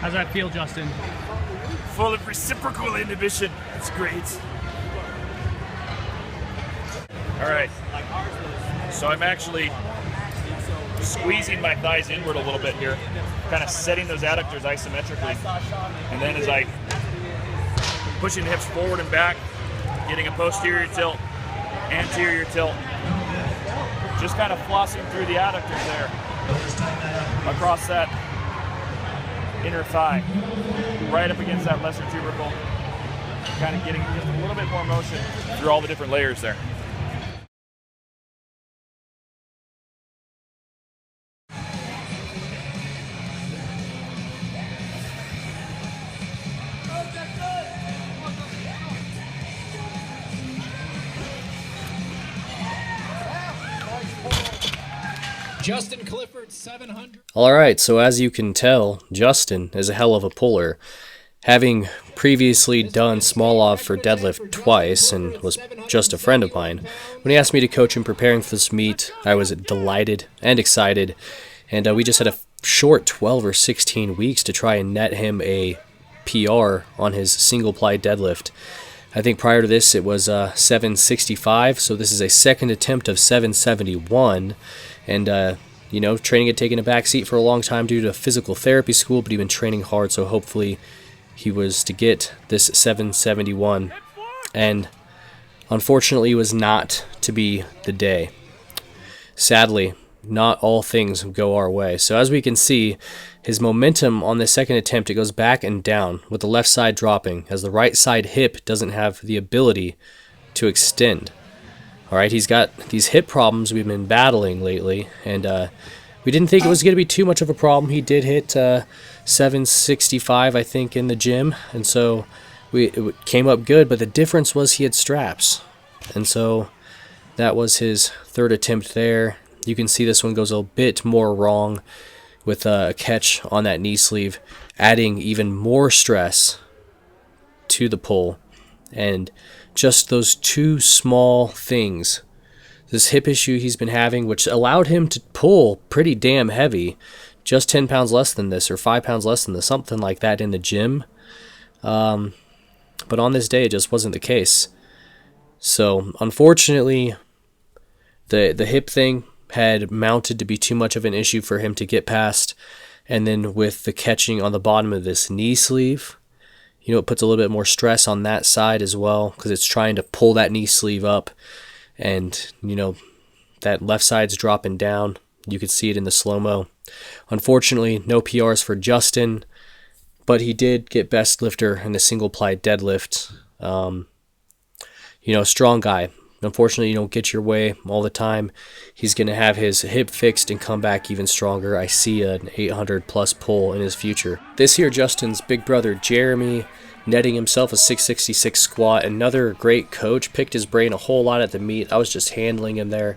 How's that feel, Justin? Full of reciprocal inhibition. It's great. All right. So I'm actually squeezing my thighs inward a little bit here, kind of setting those adductors isometrically. And then as I pushing the hips forward and back, getting a posterior tilt, anterior tilt, just kind of flossing through the adductors there, across that inner thigh, right up against that lesser tubercle, kind of getting just a little bit more motion through all the different layers there. Justin Clifford, 700. All right, so as you can tell, Justin is a hell of a puller. Having previously done Smolov for deadlift twice and was just a friend of mine, when he asked me to coach him preparing for this meet, I was delighted and excited. And we just had a short 12 or 16 weeks to try and net him a PR on his single ply deadlift. I think prior to this it was 765, so this is a second attempt of 771. And, training had taken a back seat for a long time due to physical therapy school, but he'd been training hard, so hopefully he was to get this 771. And unfortunately, it was not to be the day. Sadly, not all things go our way. So as we can see, his momentum on the second attempt, it goes back and down, with the left side dropping, as the right side hip doesn't have the ability to extend. All right, he's got these hip problems we've been battling lately, and we didn't think it was going to be too much of a problem. He did hit 765, I think, in the gym, and so it came up good, but the difference was he had straps, and so that was his third attempt there. You can see this one goes a bit more wrong with a catch on that knee sleeve, adding even more stress to the pull, and just those two small things, this hip issue he's been having, which allowed him to pull pretty damn heavy, just 10 pounds less than this or 5 pounds less than this, something like that in the gym. But on this day, it just wasn't the case. So unfortunately, the hip thing had mounted to be too much of an issue for him to get past. And then with the catching on the bottom of this knee sleeve, it puts a little bit more stress on that side as well, because it's trying to pull that knee sleeve up, and that left side's dropping down. You can see it in the slow-mo. Unfortunately, no PRs for Justin, but he did get best lifter in the single ply deadlift. Strong guy. Unfortunately, you don't get your way all the time. He's going to have his hip fixed and come back even stronger. I see an 800 plus pull in his future. This here, Justin's big brother, Jeremy, netting himself a 666 squat. Another great coach. Picked his brain a whole lot at the meet. I was just handling him there.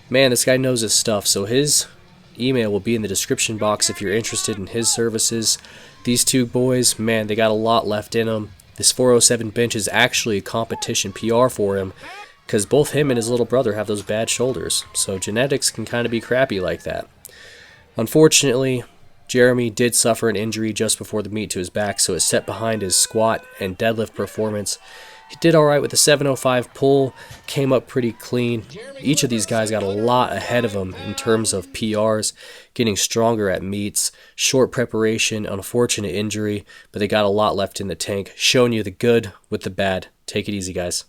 Man, this guy knows his stuff. So his email will be in the description box if you're interested in his services. These two boys, man, they got a lot left in them. This 407 bench is actually a competition PR for him, because both him and his little brother have those bad shoulders. So genetics can kind of be crappy like that. Unfortunately, Jeremy did suffer an injury just before the meet to his back, so it set behind his squat and deadlift performance. He did all right with the 705 pull, came up pretty clean. Each of these guys got a lot ahead of him in terms of PRs, getting stronger at meets, short preparation, unfortunate injury, but they got a lot left in the tank, showing you the good with the bad. Take it easy, guys.